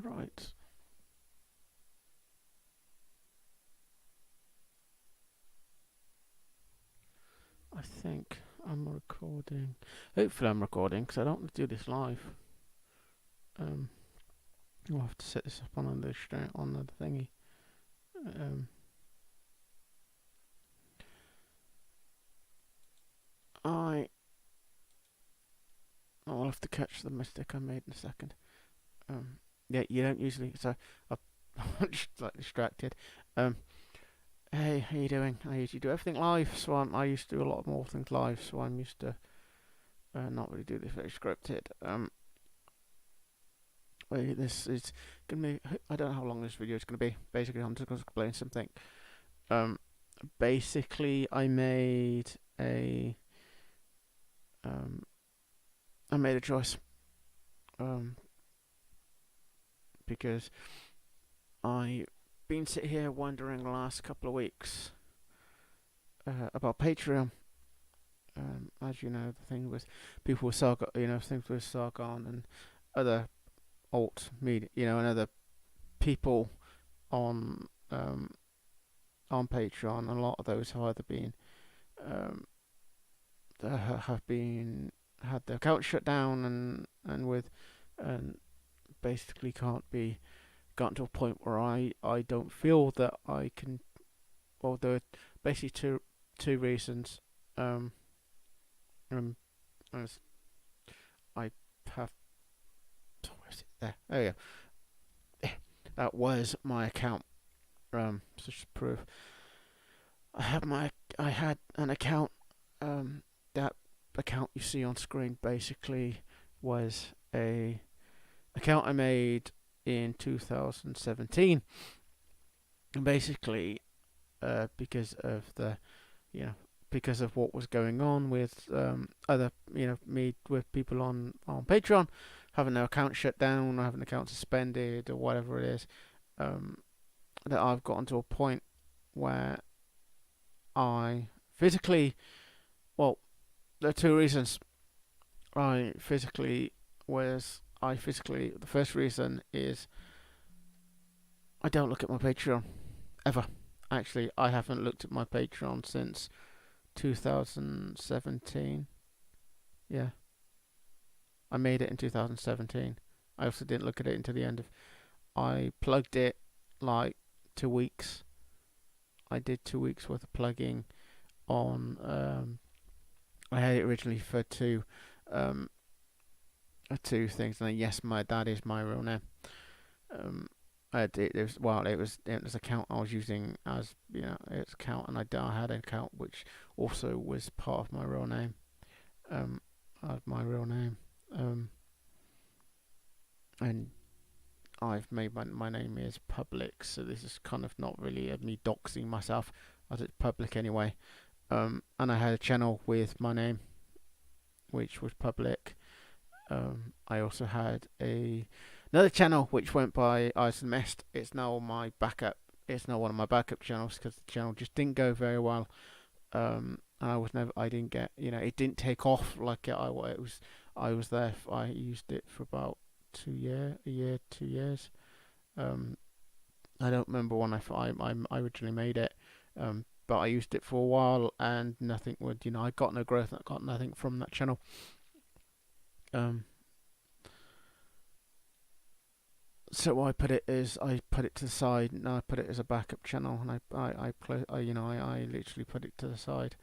Right. I think I'm recording. Hopefully I'm recording because I don't want to do this live. Um, I'll have to set this up on the thingy. Um, I I'll have to catch the mistake I made in a second. Yeah, you don't usually. So I'm just like distracted. Um, hey, how you doing? I usually do everything live, so I used to do a lot more things live, so I'm used to not really do this very scripted. This is gonna be. I don't know how long this video is gonna be. Basically, I'm just gonna explain something. Um, basically, a um, I made a choice. Um, because I've been sitting here wondering the last couple of weeks about Patreon. As you know, the thing with people with Sargon, things with Sargon and other alt media, and other people on on Patreon. A lot of those have either been have been had their account shut down and basically can't be gotten to a point where I don't feel that I can. Well, there are basically two reasons. Um, um, as I have. Where is it? There. Oh yeah. That was my account. Such proof. I had an account. That account you see on screen basically was a account I made in 2017, and basically, because of because of what was going on with other me with people on Patreon having their account shut down or having account suspended or whatever it is, um, that I've gotten to a point where I physically, well, there are two reasons. I physically, the first reason is I don't look at my Patreon ever. Actually, I haven't looked at my Patreon since 2017. Yeah, I made it in 2017. I also didn't look at it until the end of. I plugged it like 2 weeks. I did 2 weeks worth of plugging on. I had it originally for um, two things, and then yes, my dad is my real name. Um, it was account I was using as its account, and I had an account which also was part of my real name. As my real name. And I've made my name is public, so this is kind of not really me doxing myself, as it's public anyway. And I had a channel with my name, which was public. I also had another channel which went by Ice and Mist. It's now my backup. It's now one of my backup channels because the channel just didn't go very well. And I didn't get, it didn't take off like it was. I used it for about 2 years. Um, I don't remember when I originally made it. But I used it for a while and nothing would, I got no growth. I got nothing from that channel. So I put it to the side. And I put it as a backup channel, and I literally put it to the side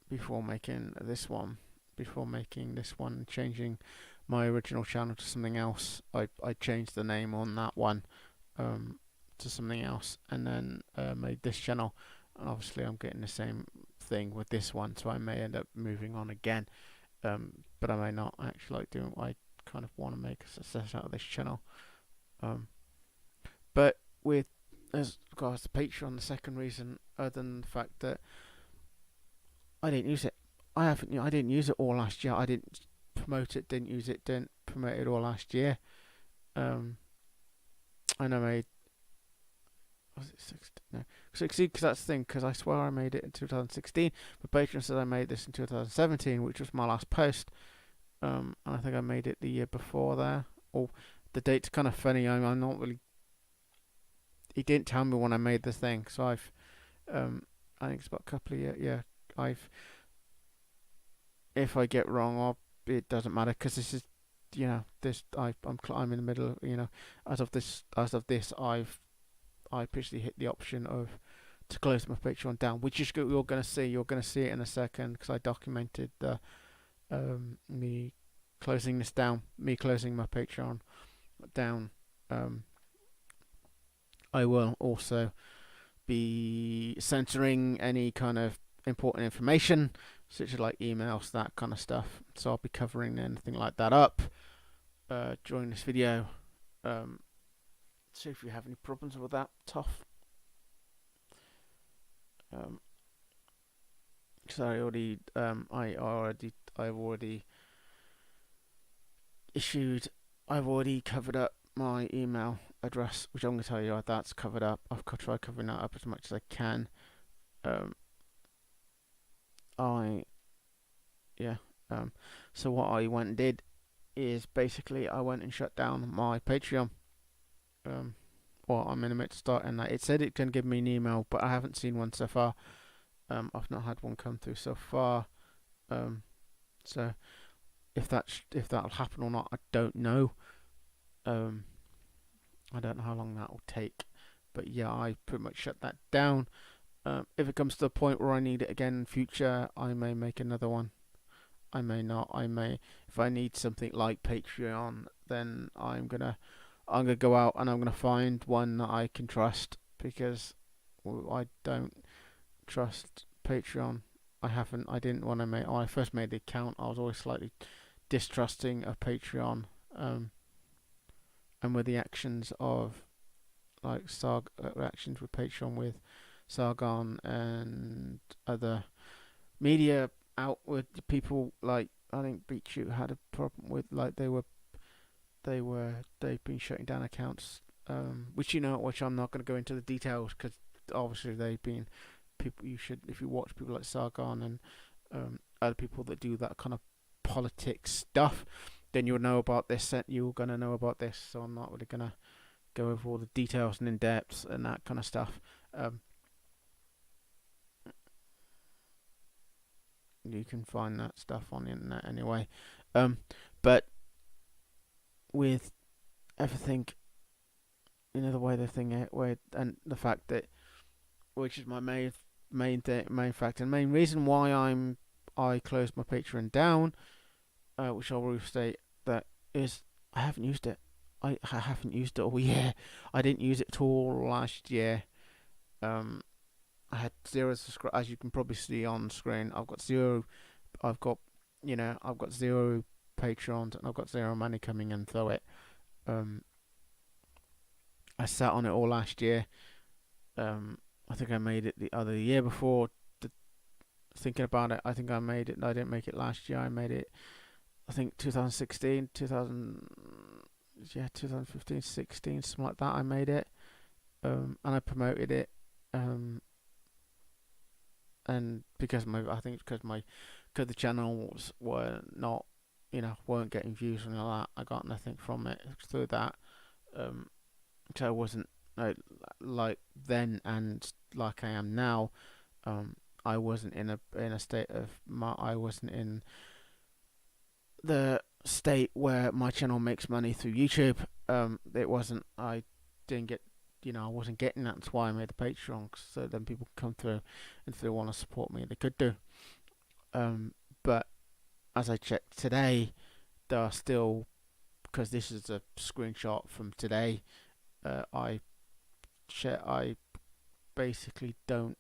before making this one. Before making this one, changing my original channel to something else, I changed the name on that one to something else, and then made this channel. And obviously, I'm getting the same thing with this one, so I may end up moving on again. But I may not actually like doing what I kind of want to make a success out of this channel. But with as regards to Patreon, the second reason, other than the fact that I didn't use it, I didn't use it all last year. I didn't promote it, didn't use it, didn't promote it all last year. And I made. Was it 16? No, 16, because that's the thing. Because I swear I made it in 2016, but Patreon says I made this in 2017, which was my last post. And I think I made it the year before there, or the date's kind of funny. I'm not really. He didn't tell me when I made the thing, so um, I think it's about a couple of years. Yeah, I've. If I get wrong, it doesn't matter because this is, this I'm in the middle. As of this, I officially hit the option of to close my Patreon down, which is you're gonna see. You're gonna see it in a second because I documented the me closing this down, me closing my Patreon down. I will also be censoring any kind of important information, such as like emails, that kind of stuff. So I'll be covering anything like that up during this video. See if you have any problems with that, Tough. So I've already I've already covered up my email address, which I'm going to tell you that's covered up. I've tried covering that up as much as I can. So what I went and did is basically I went and shut down my Patreon. Well, I'm in a minute to start, and it said it can give me an email, but I haven't seen one so far. I've not had one come through so far. So if that'll happen or not, I don't know. I don't know how long that will take, but yeah, I pretty much shut that down. If it comes to the point where I need it again in future, I may make another one. I may not. If I need something like Patreon, then I'm gonna go out and I'm gonna find one that I can trust, because I don't trust Patreon. I didn't when I first made the account. I was always slightly distrusting of Patreon, and with the actions of like actions with Patreon with Sargon and other media outward people, like I think BeatShoot had a problem with, like they've been shutting down accounts, which I'm not going to go into the details because obviously they've been people. If you watch people like Sargon and other people that do that kind of politics stuff, then you'll know about this. You're gonna know about this. So I'm not really gonna go over all the details and in depths and that kind of stuff. You can find that stuff on the internet anyway. But with everything, the way the thing and the fact that, which is my main fact and main reason why I closed my Patreon down, which I'll restate, that is I haven't used it. I haven't used it all year. I didn't use it at all last year. I had 0 subscribers, as you can probably see on screen. I've got 0 Patrons, and I've got 0 money coming in through it. I sat on it all last year. I think I made it the other year before. Thinking about it, I think I made it. I didn't make it last year. I made it, I think 2016, 2015, 16, something like that. I made it, and I promoted it. And because the channels were not, weren't getting views and all that, I got nothing from it through that. So I wasn't like then and like I am now. I wasn't in a state of I wasn't in the state where my channel makes money through YouTube. It wasn't. I didn't get. I wasn't getting that. That's why I made the Patreon, so then people can come through, and if they want to support me, they could do. But as I checked today, there are still, because this is a screenshot from today. I basically don't.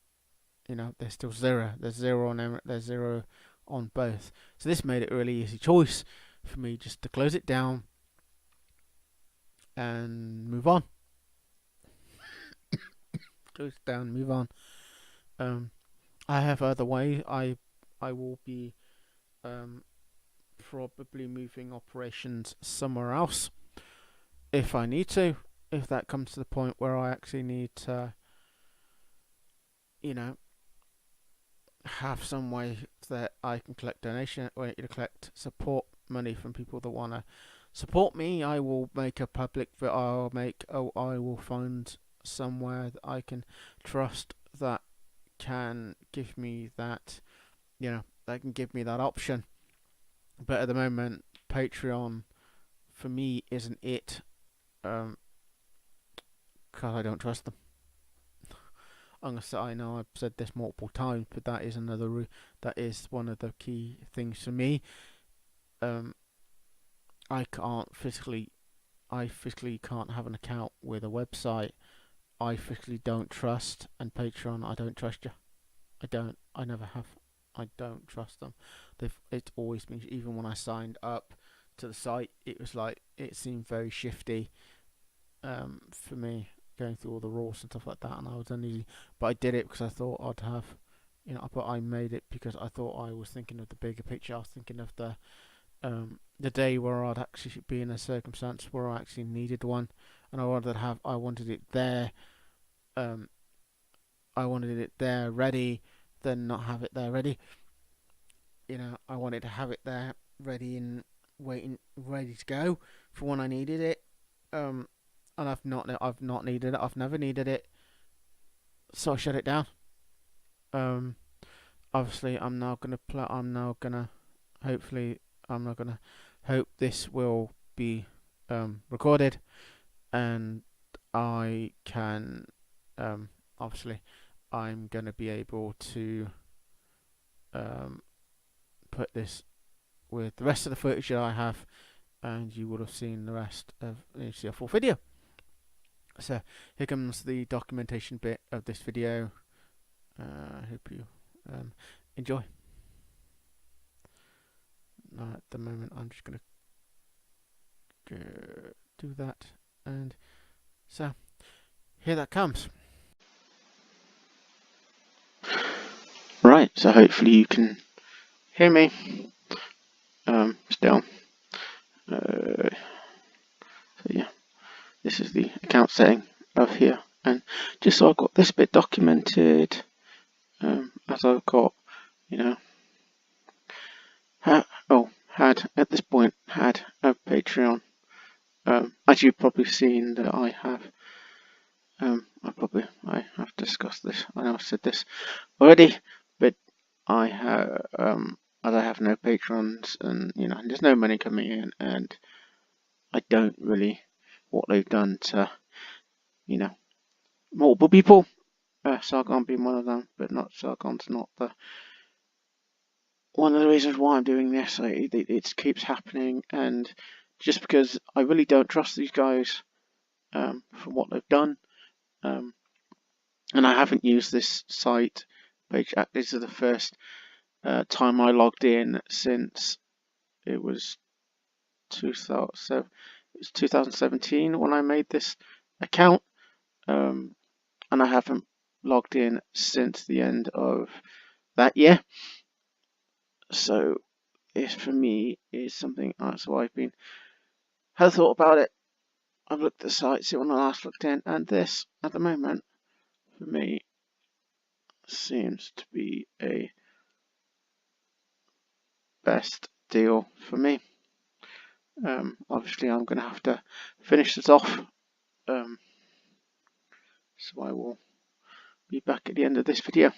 There's still 0. There's 0 on There's 0 on both. So this made it a really easy choice for me just to close it down and move on. Close it down, move on. I have other ways. I will be probably moving operations somewhere else if I need to. If that comes to the point where I actually need to, have some way that I can collect donation, or collect support money from people that want to support me, I will make a public. I will find somewhere that I can trust that can give me that. That can give me that option. But at the moment, Patreon for me isn't it. Because I don't trust them. I know I've said this multiple times, but that is that is one of the key things for me. I physically can't have an account with a website I physically don't trust, and Patreon, I don't trust you. I never have. I don't trust them. It's always been, even when I signed up to the site, it seemed very shifty, for me, going through all the rules and stuff like that, and I was uneasy. But I did it because I thought I'd have, but I made it because I thought I was thinking of the bigger picture. I was thinking of the day where I'd actually be in a circumstance where I actually needed one, and I wanted it there. I wanted it there ready, than not have it there ready. I wanted to have it there ready and waiting, ready to go for when I needed it. And I've not needed it. I've never needed it, so I shut it down. Obviously, hopefully, I'm not gonna hope this will be recorded, and I can obviously I'm gonna be able to put this with the rest of the footage that I have, and you would have seen the rest of a full video. So here comes the documentation bit of this video. I hope you enjoy. At the moment, I'm just gonna do that, and so here that comes. Right, so hopefully you can hear me still. So yeah, this is the account setting of here, and just so I've got this bit documented, as I've got, had at this point had a Patreon. As you've probably seen that I have. I have discussed this. I know I said this already, but I have as I have no patrons, and there's no money coming in, and I don't really what they've done to multiple people. Sargon being one of them, but Sargon's not the one of the reasons why I'm doing this. It keeps happening, and just because I really don't trust these guys for what they've done. And I haven't used this site page. This is the first time I logged in since it was 2017 when I made this account, and I haven't logged in since the end of that year. So this for me is something. So I've had a thought about it. I've looked at the site, see when I last looked in, and this at the moment for me seems to be a best deal for me. Obviously I'm going to have to finish this off, so I will be back at the end of this video.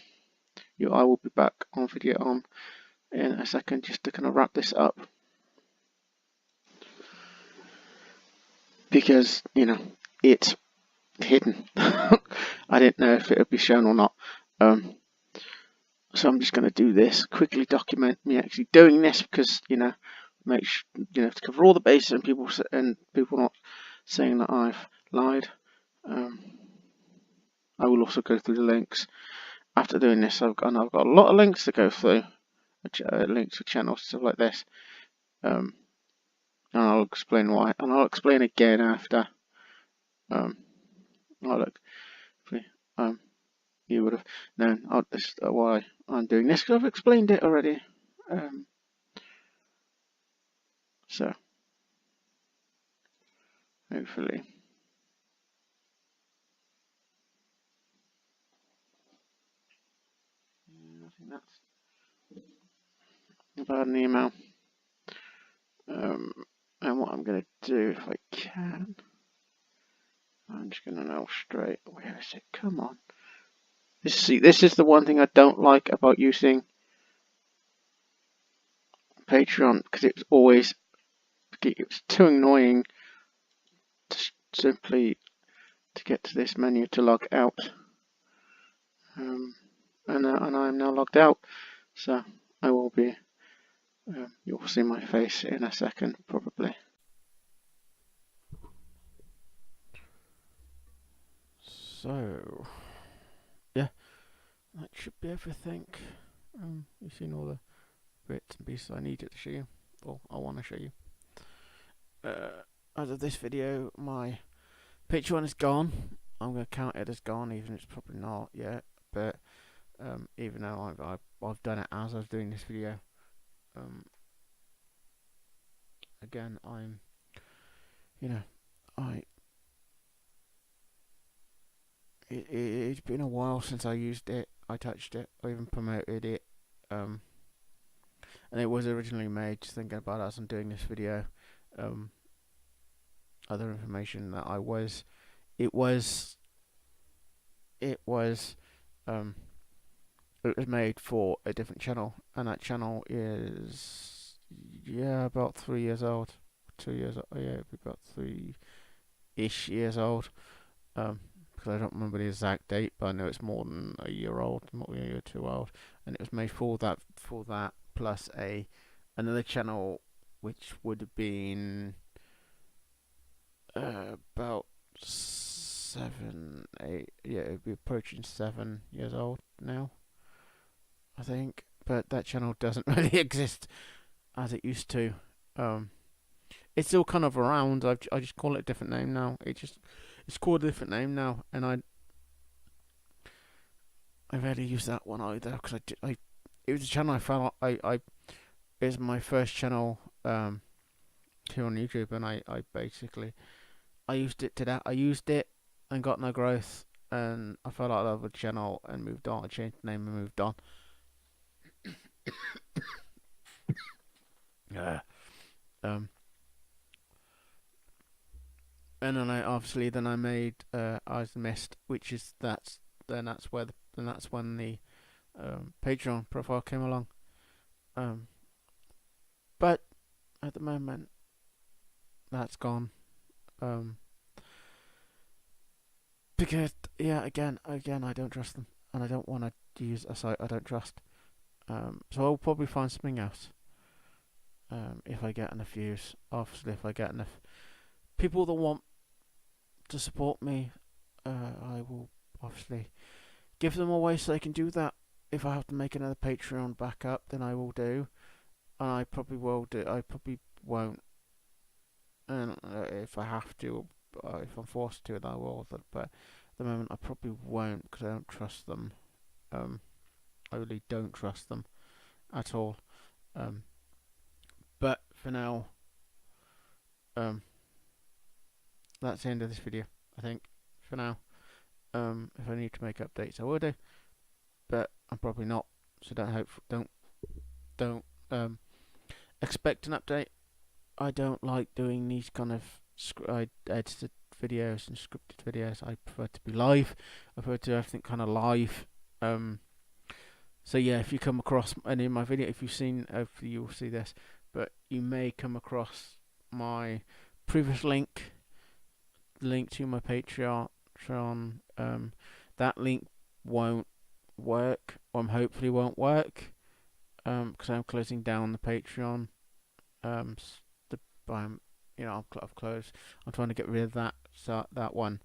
I will be back on video in a second, just to kind of wrap this up, because it's hidden. I didn't know if it would be shown or not, so I'm just going to do this, quickly document me actually doing this, because make sure, to cover all the bases, and people not saying that I've lied. I will also go through the links after doing this. I've got a lot of links to go through, links for channels, stuff like this, and I'll explain why, and I'll explain again after. You would have known why I'm doing this, because I've explained it already. So hopefully. I think that's about an email. And what I'm going to do, if I can, I'm just going to illustrate. Where is it? Come on. See, this is the one thing I don't like about using Patreon, because it's too annoying simply to get to this menu to log out. And I'm now logged out, so I will be. You'll see my face in a second, probably. So, yeah, that should be everything. You've seen all the bits and pieces I needed to show you, or I want to show you. As of this video, my picture one is gone. I'm going to count it as gone, even if it's probably not yet. But even though I've done it as I was doing this video, again, it's been a while since I used it, I touched it, or even promoted it. And it was originally made, just thinking about it as I'm doing this video. Other information that it was made for a different channel, and that channel is about 3 years old. 2 years old, it'd be about 3-ish years old. Because I don't remember the exact date, but I know it's more than a year old, not a year or two old, and it was made for that plus another channel, which would have been about 7, 8. Yeah, it'd be approaching 7 years old now, I think. But that channel doesn't really exist as it used to. It's still kind of around. I just call it a different name now. It's called a different name now, and I rarely use that one either, because it was a channel I found. It was my first channel here on YouTube, and I basically used it to that. I used it and got no growth, and I fell out of the channel and moved on. I changed the name and moved on. And then I made Eyes and Mist, which is that's when the Patreon profile came along. But at the moment, that's gone. Because again, I don't trust them, and I don't want to use a site I don't trust. So I'll probably find something else. If I get enough views, obviously, if I get enough people that want to support me, I will obviously give them a way so they can do that. If I have to make another Patreon backup, then I will do, and I probably will do. I probably won't, and if I have to, if I'm forced to, then I will. But at the moment, I probably won't, because I don't trust them. I really don't trust them at all. But for now, that's the end of this video, I think, for now. If I need to make updates, I will do, but I'm probably not. So don't expect an update. I don't like doing these kind of edited videos and scripted videos. I prefer to be live. I prefer to do everything kind of live. So yeah, if you come across any of my video, if you've seen, hopefully you'll see this, but you may come across my previous link to my Patreon. That link won't work, or hopefully won't work, because I'm closing down the Patreon. I've closed. I'm trying to get rid of that one.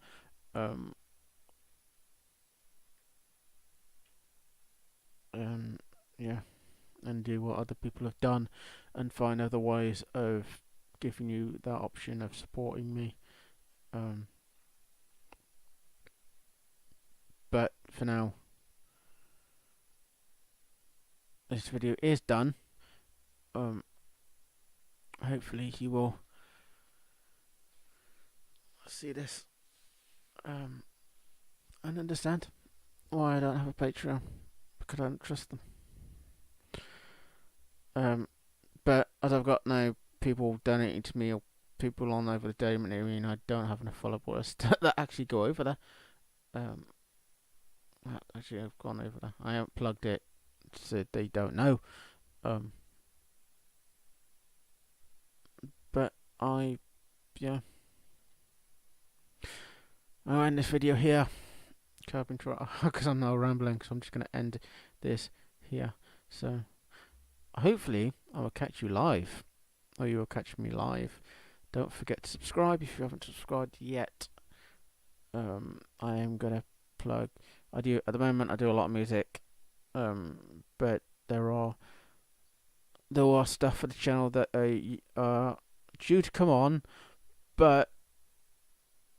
And do what other people have done, and find other ways of giving you that option of supporting me. But for now, this video is done. Hopefully you will see this and understand why I don't have a Patreon, because I don't trust them. But as I've got no people donating to me or people on over the Diamond area, and I don't have enough followers that actually go over there. Actually, I've gone over there. I haven't plugged it, so they don't know. But yeah. I'll end this video here. Because I'm now rambling, so I'm just going to end this here. So, hopefully, I will catch you live. Or you will catch me live. Don't forget to subscribe if you haven't subscribed yet. I am going to plug. At the moment, I do a lot of music. But there are stuff for the channel that are due to come on, but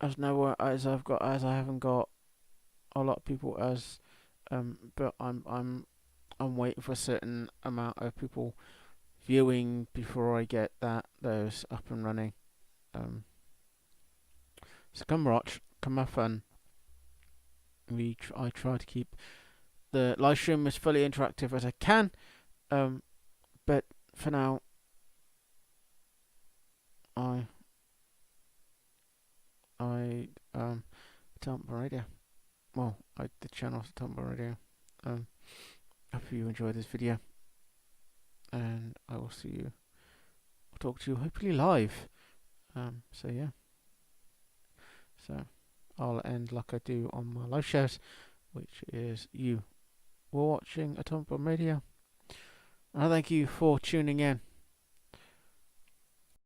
as I haven't got a lot of people but I'm waiting for a certain amount of people viewing before I get those up and running. So come watch, come have fun. I try to keep the live stream as fully interactive as I can. But for now, Tumble Radio. Well, the channel's Tumble Radio. Hope you enjoyed this video, and I will see you. I'll talk to you hopefully live. So yeah. So I'll end like I do on my live shows, which is you were watching a Tumble Radio. And I thank you for tuning in.